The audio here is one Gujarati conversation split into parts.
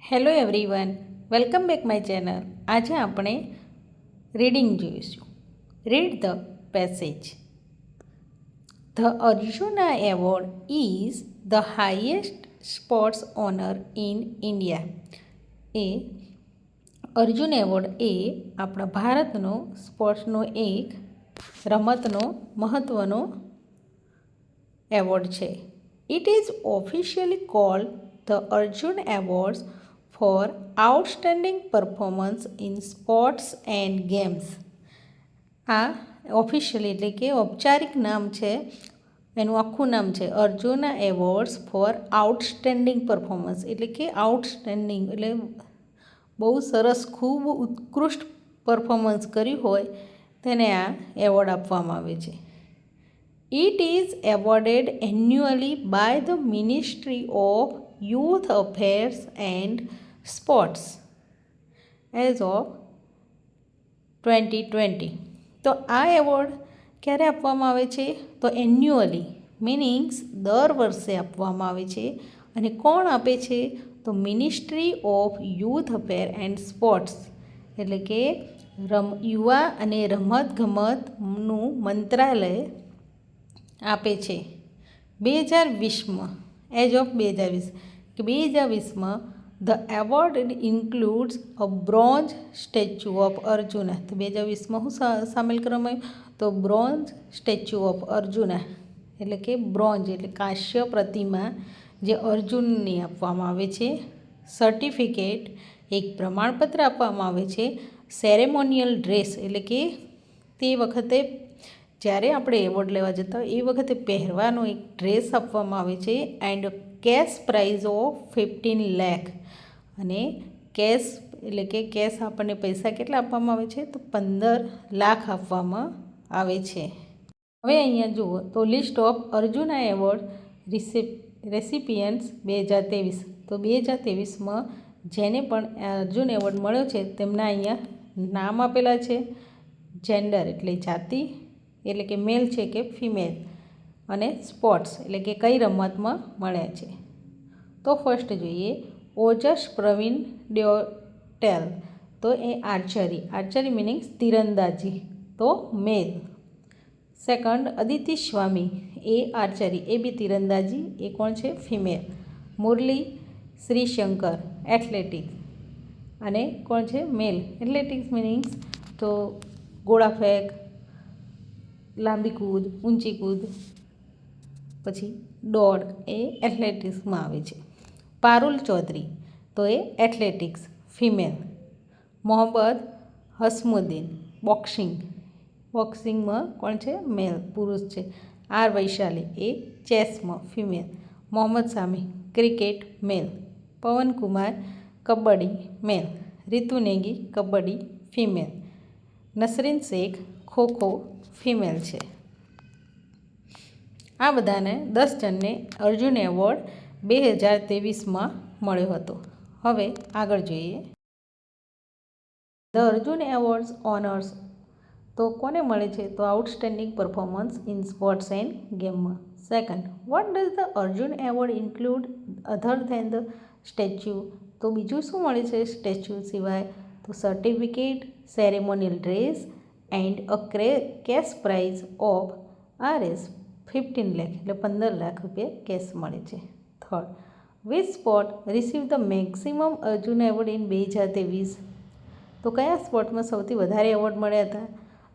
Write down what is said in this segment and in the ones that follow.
Hello everyone, welcome back my channel. આજે આપણે રીડિંગ જોઈશું. Read the passage. The Arjuna award is the highest sports honour in India. એ અર્જુન એવોર્ડ એ આપણા ભારતનો સ્પોર્ટ્સનો એક રમતનો મહત્ત્વનો એવોર્ડ છે. It is officially called the Arjun awards for outstanding performance in sports and games. આ ઓફિશિયલી એટલે કે ઔપચારિક નામ છે, એનું આખું નામ છે Arjuna awards for outstanding performance. એટલે કે આઉટસ્ટેન્ડિંગ એટલે બહુ સરસ, ખૂબ ઉત્કૃષ્ટ પરફોર્મન્સ કર્યું હોય તેને આ એવોર્ડ આપવામાં આવે છે. It is awarded annually by the Ministry of Youth Affairs and Sports as of 2020. તો આ એવોર્ડ ક્યારે આપવામાં આવે છે? તો એન્યુઅલી મીનિંગ્સ દર વર્ષે આપવામાં આવે છે. અને કોણ આપે છે? તો ministry of youth affair and sports એટલે કે યુવા અને રમતગમતનું મંત્રાલય આપે છે. 2020માં એઝ ઓફ 2020માં the award includes a bronze statue of Arjuna. તો 2020માં શું સામેલ કરવામાં આવ્યું? તો બ્રોન્ઝ સ્ટેચ્યુ ઓફ અર્જુના એટલે કે બ્રોન્ઝ એટલે કાંસ્ય પ્રતિમા જે અર્જુનની આપવામાં આવે છે. સર્ટિફિકેટ એક પ્રમાણપત્ર આપવામાં આવે છે. સેરેમોનિયલ ડ્રેસ એટલે કે તે વખતે જ્યારે આપણે એવોર્ડ લેવા જતા હોય એ વખતે પહેરવાનો એક ડ્રેસ આપવામાં આવે છે. And cache prize of 15 lakh. અને કેશ એટલે કે કેશ આપણને પૈસા કેટલા આપવામાં આવે છે? તો 15 લાખ આપવામાં આવે છે. હવે અહીંયા જુઓ તો લિસ્ટ ઓફ અર્જુના એવોર્ડ રેસિપિયન્ટ્સ 2023. તો 2023માં જેને પણ અર્જુન એવોર્ડ મળ્યો છે તેમના અહીંયા નામ આપેલા છે. જેન્ડર એટલે જાતિ એટલે કે મેલ છે કે ફિમેલ, અને સ્પોર્ટ્સ એટલે કે કઈ રમતમાં મળ્યા છે. તો ફર્સ્ટ જોઈએ ઓજસ પ્રવીણ ડ્યોટેલ. તો એ આર્ચરી મિનિંગ્સ તીરંદાજી, તો મેલ. સેકન્ડ અદિતિ સ્વામી, એ આર્ચરી એ બી તીરંદાજી, એ કોણ છે? ફિમેલ. મુરલી શ્રીશંકર એથ્લેટિક્સ, અને કોણ છે? મેલ. એથ્લેટિક્સ મિનિંગ્સ તો ગોળા ફેંક, લાંબી કૂદ, ઊંચી કૂદ, પછી દોડ, એ એથ્લેટિક્સમાં આવે છે. પારુલ ચૌધરી, તો એ એથ્લેટિક્સ ફિમેલ. મોહમ્મદ હસમુદ્દીન બોક્સિંગમાં કોણ છે? મેલ, પુરુષ છે. આર વૈશાલી, એ ચેસમાં ફિમેલ. મોહમ્મદ સામી ક્રિકેટ મેલ. પવન કુમાર કબડ્ડી મેલ. રીતુ નેગી કબડ્ડી ફિમેલ. નસરીન શેખ ખોખો ફિમેલ છે. આ બધાને 10 જણને અર્જુન એવોર્ડ 2023માં મળ્યો હતો. હવે આગળ જોઈએ ધ અર્જુન એવોર્ડ્સ ઓનર્સ. તો કોને મળે છે? તો outstanding performance in sports and ગેમમાં. Second, what does the Arjun award include other then the statue. તો બીજું શું મળે છે સ્ટેચ્યુ સિવાય? તો certificate, ceremonial dress and a cash prize of Rs 15 lakh એટલે 15 લાખ રૂપિયા કેશ મળે છે. Third, which sport receive the maximum Arjun award in 2023. તો કયા સ્પોર્ટમાં સૌથી વધારે એવોર્ડ મળ્યા હતા?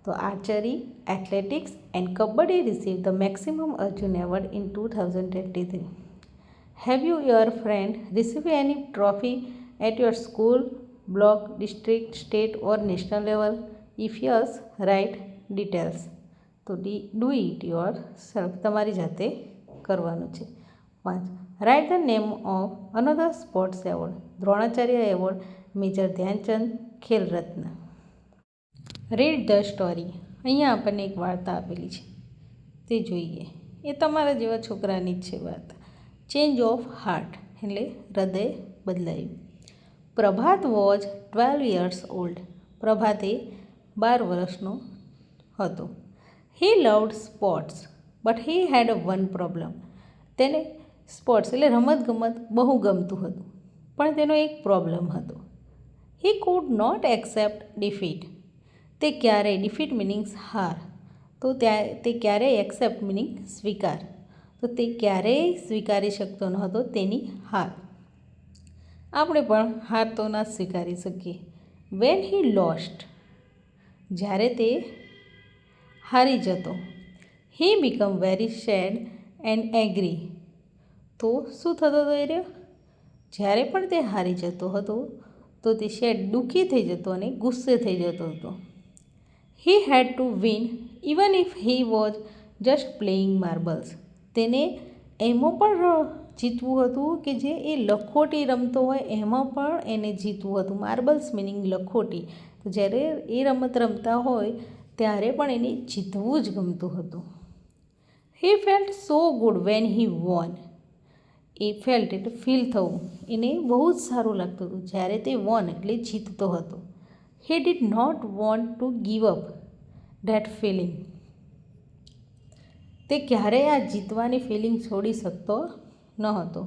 તો archery, athletics and kabaddi receive the maximum Arjun award in 2023. Have you your friend receive any trophy at your school, block, district, state or national level? If yes, write details. તો ડુ ઇટ યોર સેલ્ફ, તમારી જાતે કરવાનું છે. 5, write the name of another sports award. Dronacharya award, major Dhyan Chand Khel Ratna. Read the story. અહીંયા આપણને એક વાર્તા આપેલી છે તે જોઈએ. એ તમારા જેવા છોકરાની જ છે વાર્તા. ચેન્જ ઓફ હાર્ટ એટલે હૃદય બદલાયું. Prabhat was 12 years old. પ્રભાતે 12 વર્ષનો હતો. He loved sports but he had one problem. તેને સ્પોર્ટ્સ એટલે રમતગમત બહુ ગમતું હતું, પણ તેનો એક પ્રોબ્લેમ હતો. He could not accept defeat. તે ક્યારેય ડિફીટ મિનિંગ્સ હાર, તો તે ક્યારેય એક્સેપ્ટ મિનિંગ સ્વીકાર, તો તે ક્યારેય સ્વીકારી શકતો ન હતો તેની હાર. આપણે પણ હાર તો ના સ્વીકારી શકીએ. વેન હી લોસ્ટ, જ્યારે તે હારી જતો. He become very sad and angry. તો શું થતો હતો એ રહ્યો? જ્યારે પણ તે હારી જતો હતો તો તે સેડ દુઃખી થઈ જતો અને ગુસ્સે થઈ જતો હતો. He had to win even if he was just playing marbles. તેને એમાં પણ જીતવું હતું કે જે એ લખોટી રમતો હોય એમાં પણ એને જીતવું હતું. માર્બલ્સ મિનિંગ લખોટી. તો જ્યારે એ રમત રમતા હોય ત્યારે પણ એને જીતવું જ ગમતું હતું. He felt so good when he won. એ ફેલ્ટ એટલે ફીલ થવું, એને બહુ જ સારું લાગતું હતું જ્યારે તે વોન એટલે જીતતો હતો. He did not want to give up that feeling. તે ક્યારેય આ જીતવાની ફિલિંગ છોડી શકતો ન હતો.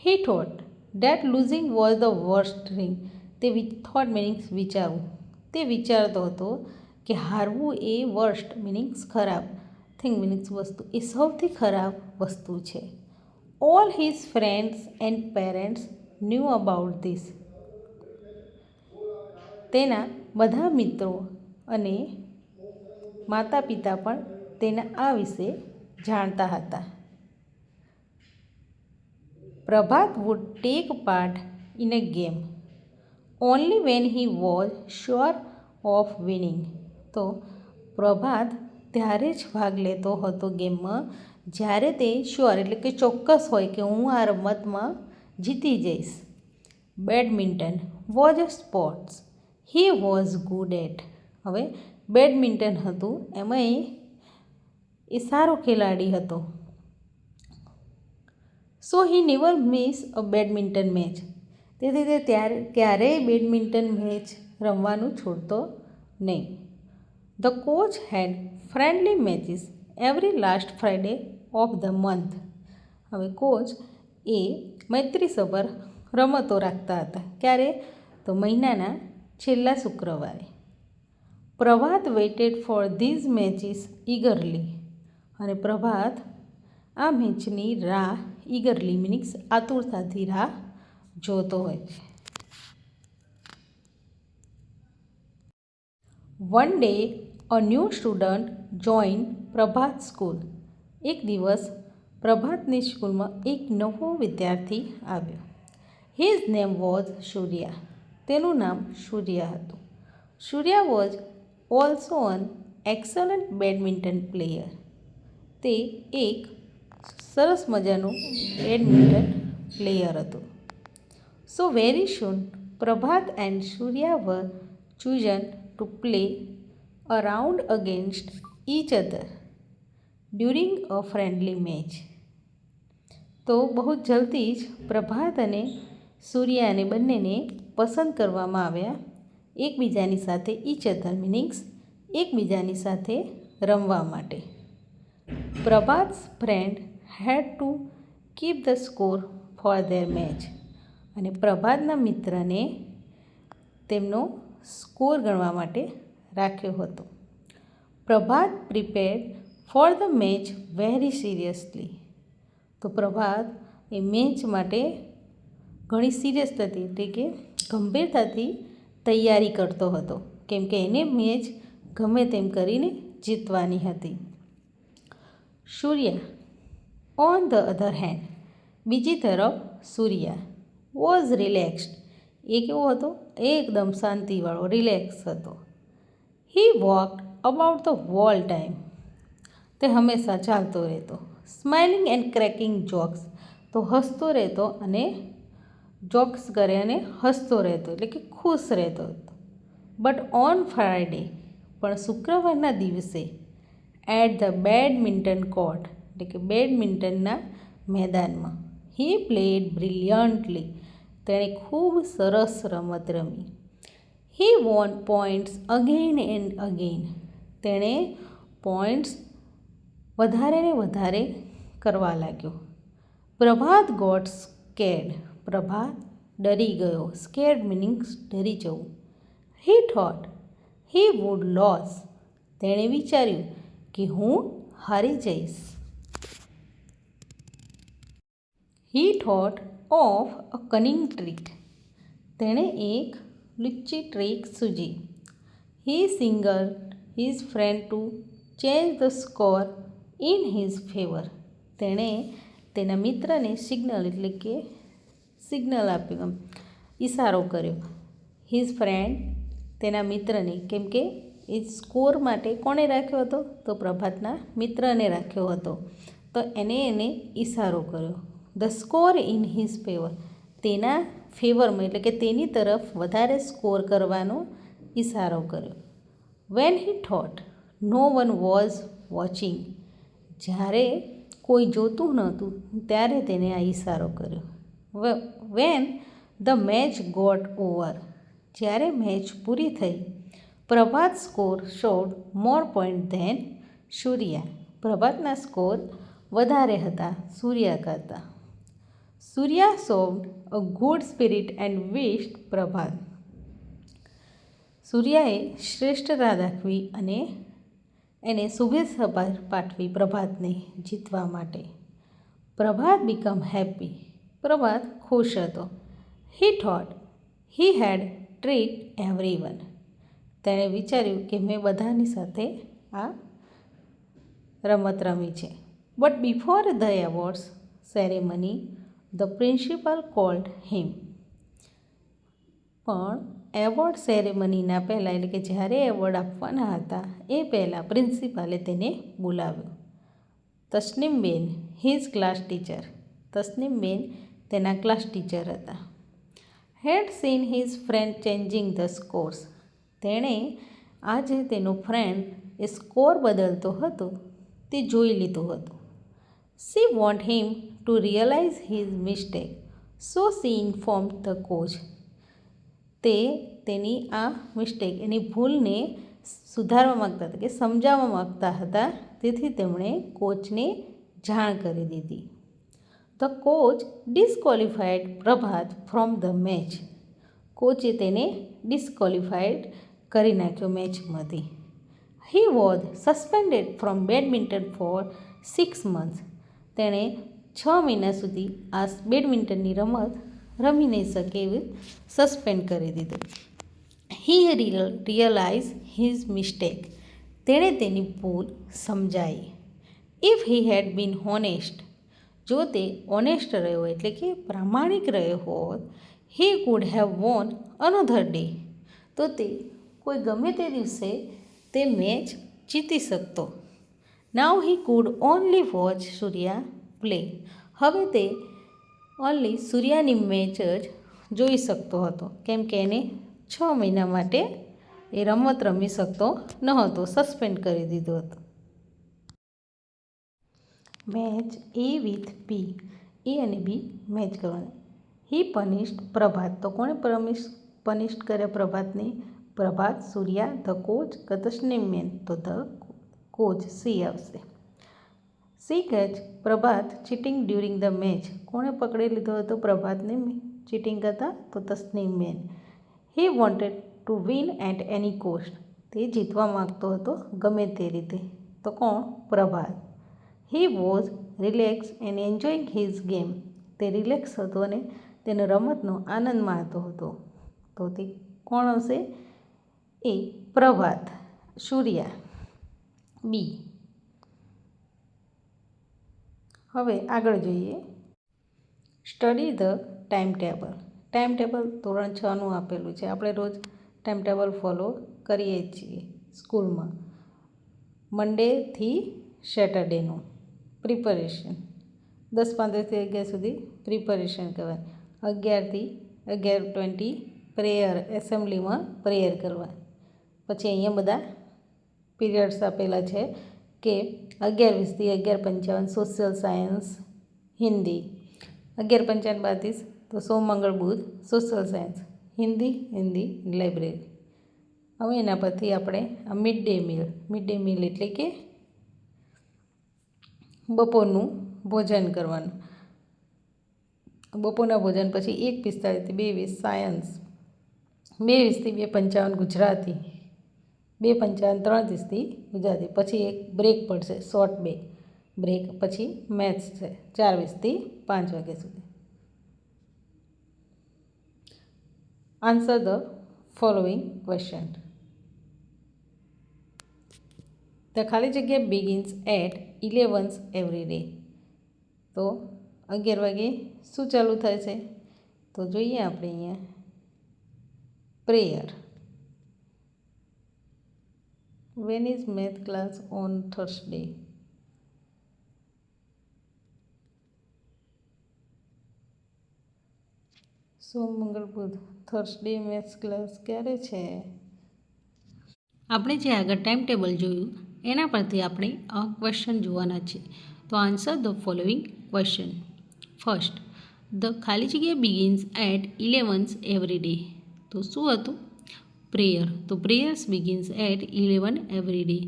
He thought that losing was the worst thing. તે થોટ મિનિંગ્સ વિચારવું. તે વિચારતો હતો કે હારવું એ વર્સ્ટ મિનિંગ્સ ખરાબ, થિંગ મિનિંગ્સ વસ્તુ, એ સૌથી ખરાબ વસ્તુ છે. All his friends and parents knew about this. તેના બધા મિત્રો અને માતા પિતા પણ તેના આ વિશે જાણતા હતા. Prabhat would take part in a game only when he was sure of winning. તો પ્રભાત ત્યારે જ ભાગ લેતો હતો ગેમમાં જ્યારે તે શ્યોર એટલે કે ચોક્કસ હોય કે હું આ રમતમાં જીતી જઈશ. Badminton was a sports he was good at. હવે બેડમિન્ટન હતું એમાં એ સારો ખેલાડી હતો. So he never miss a badminton match. તેથી તે ક્યારેય બેડમિન્ટન મેચ રમવાનું છોડતો નહીં. The coach had friendly matches every last Friday of the month. હવે કોચ એ મૈત્રીસભર રમતો રાખતા હતા. ક્યારે? તો મહિનાના છેલ્લા શુક્રવારે. Prabhat waited for these matches eagerly. અને પ્રભાત આ મેચની રાહ ઈગરલી મિનિંગ્સ આતુરતાથી રાહ જોતો હોય છે. One day a new student join Prabhat school. એક દિવસ પ્રભાતની સ્કૂલમાં એક નવો વિદ્યાર્થી આવ્યો. His name was Surya. તેનું નામ સૂર્યા હતું. Surya was also an excellent badminton player. તે એક સરસ મજાનું બેડમિન્ટન પ્લેયર હતું. So very soon Prabhat and Surya were chosen to play a round against each other during a friendly match. તો બહુ જલ્દી જ પ્રભાત અને સૂર્યાને બંનેને પસંદ કરવામાં આવ્યા એકબીજાની સાથે ઈચ અધર મિનિંગ્સ એકબીજાની સાથે રમવા માટે. Prabhat's friend had to keep the score for their match. અને પ્રભાતના મિત્રને તેમનો સ્કોર ગણવા માટે રાખ્યો હતો. Prabhat prepared for the match very seriously. તો પ્રભાત એ મેચ માટે ઘણી સિરિયસથી એટલે કે ગંભીરતાથી તૈયારી કરતો હતો કેમ કે એને મેચ ગમે તેમ કરીને જીતવાની હતી. સૂર્યા ઓન ધ અધર હેન્ડ. બીજી તરફ સૂર્યા વોઝ રિલેક્સ્ડ. એ કેવો હતો? એકદમ શાંતિવાળો, રિલેક્સ હતો. He walked about the whole time. તે હંમેશા ચાલતો રહેતો. Smiling and cracking jokes. તો હસતો રહેતો અને જોક્સ કરે અને હસતો રહેતો એટલે કે ખુશ રહેતો હતો. બટ ઓન ફ્રાઇડે, પણ શુક્રવારના દિવસે એટ ધ બેડમિન્ટન કોર્ટ એટલે કે બેડમિન્ટનના મેદાનમાં હી પ્લેડ બ્રિલિયન્ટલી. તેણે ખૂબ સરસ રમત રમી. He won points again and again. તેણે પોઈન્ટ્સ વધારે ને વધારે કરવા લાગ્યો. પ્રભાત ગોટ સ્કેર્ડ. પ્રભાત ડરી ગયો. સ્કેર્ડ મિનિંગ્સ ડરી જવું. He thought he would lose. તેણે વિચાર્યું કે હું હારી જઈશ. He thought of a cunning trick. તેણે એક લુચ્ચી ટ્રીક સૂઝી. He signalled his friend to change the score in his favour. તેણે તેના મિત્રને સિગ્નલ આપ્યું, ઈશારો કર્યો. હિઝ ફ્રેન્ડ તેના મિત્રને, કેમ કે એ સ્કોર માટે કોણે રાખ્યો હતો? તો પ્રભાતના મિત્રને રાખ્યો હતો. તો એને ઈશારો કર્યો. The score in his favour. તેના ફેવરમાં એટલે કે તેની તરફ વધારે સ્કોર કરવાનો ઈશારો કર્યો. When he thought no one was watching. જ્યારે કોઈ જોતું નહોતું ત્યારે તેને આ ઈશારો કર્યો. When the match got over. જ્યારે મેચ પૂરી થઈ. Prabhat score showed more point than Surya. પ્રભાતના સ્કોર વધારે હતા સૂર્યા કરતાં. Surya showed a good spirit and wished Prabhat. સૂર્યાએ શ્રેષ્ઠતા દાખવી અને એને શુભેચ્છા પાઠવી પ્રભાતને જીતવા માટે. પ્રભાત બીકમ હેપી. પ્રભાત ખુશ હતો. He thought he had treat everyone. તેણે વિચાર્યું કે મેં બધાની સાથે આ રમત રમી છે. But before the awards ceremony the principal called him. પણ એવોર્ડ સેરેમનીના પહેલાં એટલે કે જ્યારે એવોર્ડ આપવાના હતા એ પહેલાં પ્રિન્સિપાલે તેને બોલાવ્યો. તસ્નીમબેન હિઝ ક્લાસ ટીચર. તસ્નીમબેન તેના ક્લાસ ટીચર હતા. Had seen his friend changing the scores. તેણે આજે તેનો ફ્રેન્ડ એ સ્કોર બદલતો હતો તે જોઈ લીધું હતું. She want him to realise his mistake so she informed the coach. તે તેની આ મિસ્ટેક એની ભૂલને સુધારવા માગતા હતા કે સમજાવવા માગતા હતા, તેથી તેમણે કોચને જાણ કરી દીધી. The coach disqualified Prabhat from the match. કોચે તેને ડિસ્ક્વોલિફાઈડ કરી નાખ્યો મેચમાંથી. He was suspended from badminton for 6 months. તેણે 6 મહિના સુધી આ બેડમિન્ટનની રમત રમી નહીં શકે એવી સસ્પેન્ડ કરી દીધું. He realise his mistake. તેણે તેની ભૂલ સમજાઈ. If he had been honest. જો તે ઓનેસ્ટ રહ્યો એટલે કે પ્રામાણિક રહ્યો હોત, he could have won another day. તો તે કોઈ ગમે તે દિવસે તે મેચ જીતી શકતો. Now he could only watch Surya play. હવે તે ઓનલી સૂર્યાની મેચ જ જોઈ શકતો હતો, કેમ કે એને 6 મહિના માટે એ રમત રમી શકતો ન હતો, સસ્પેન્ડ કરી દીધો હતો. Match A with B. એ અને બી મેચ કરવાના. હી પનિશ્ડ પ્રભાત. તો કોણે પનિશ્ડ કર્યા પ્રભાતને? પ્રભાત, સૂર્યા, ધ કોચ, તસ્નીમબેન. તો ધ કોચ સી આવશે. She catch Prabhat cheating during the match. કોણે પકડી લીધો હતો પ્રભાતને ચીટિંગ કરતા? તો Tasneemben. He wanted to win at any cost. તે જીતવા માગતો હતો ગમે તે રીતે. તો કોણ? Prabhat. He was relax and enjoying his game. તે રિલેક્સ હતો અને તેનો રમતનો આનંદ માણતો હતો. તો તે કોણ હશે? એ પ્રભાત. સૂર્યા બી. હવે આગળ જોઈએ. Study the time table. Time table ધોરણ 6નું આપેલું છે. આપણે રોજ ટાઈમ ટેબલ ફોલો કરીએ છીએ સ્કૂલમાં. મંડેથી સેટરડેનું પ્રિપરેશન 10:15થી 11 સુધી પ્રિપરેશન કરવાની. 11થી 11:20 પ્રેયર, એસેમ્બલીમાં પ્રેયર કરવા. પછી અહીંયા બધા પીરિયડ્સ આપેલા છે કે 11:20થી 11:55 સોશિયલ સાયન્સ હિન્દી. 11:55 તો સોમ મંગળ બુધ સોશિયલ સાયન્સ હિન્દી લાઇબ્રેરી. હવે એના પરથી આપણે આ મિડ ડે મીલ એટલે કે બપોરનું ભોજન કરવાનું. બપોરના ભોજન પછી 1:45 થી 2:20 સાયન્સ, 2:20 થી 2:55 ગુજરાતી, 2:55 3:30 ગુજરાતી, પછી એક બ્રેક પડશે, શોર્ટ બ્રેક, પછી મેથ્સ છે 4:20 થી 5 વાગ્યા સુધી. Answer the following question. The ખાલી જગ્યા બિગિન્સ એટ 11 એવરી ડે. તો 11 વાગે શું ચાલુ થાય છે? તો જોઈએ આપણે અહીંયા prayer. When is math class on Thursday? સોમ, મંગળ, બુધ, થર્સડે મેથ્સ ક્લાસ ક્યારે છે? આપણે જે આગળ ટાઈમ ટેબલ જોયું એના પરથી આપણે આ ક્વેશ્ચન જોવાના છે. તો answer the following question. First, the ખાલી જગ્યા બિગિન્સ એટ 11 એવરી ડે. તો શું હતું? પ્રેયર. તો prayers begins at 11 every day.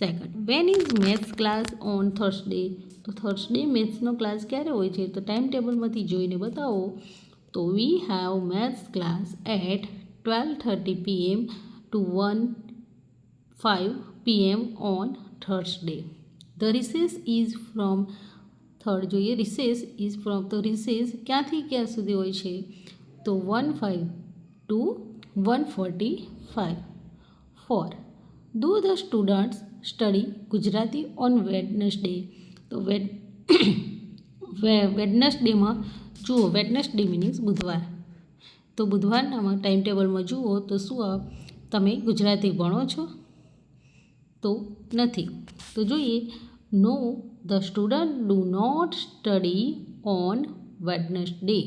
Second, when is maths class on Thursday? તો થર્સડે મેથ્સનો ક્લાસ ક્યારે હોય છે? તો ટાઈમ ટેબલમાંથી જોઈને બતાવો. તો we have maths class at 12:30 PM to 1:05 PM on Thursday. The recess is from third જોઈએ રિસેસ ઇઝ ફ્રોમ. તો રિસેસ ક્યાંથી ક્યાં સુધી હોય છે? તો 1:05 to 1:45. 4. Do the students study Gujarati on Wednesday? તો વેડનસડેમાં જુઓ, વેડનસડે મિનિંગ્સ બુધવાર. તો બુધવારનામાં ટાઈમ ટેબલમાં જુઓ તો શું તમે ગુજરાતી ભણો છો? તો નથી. તો જોઈએ no, the student do not study on Wednesday.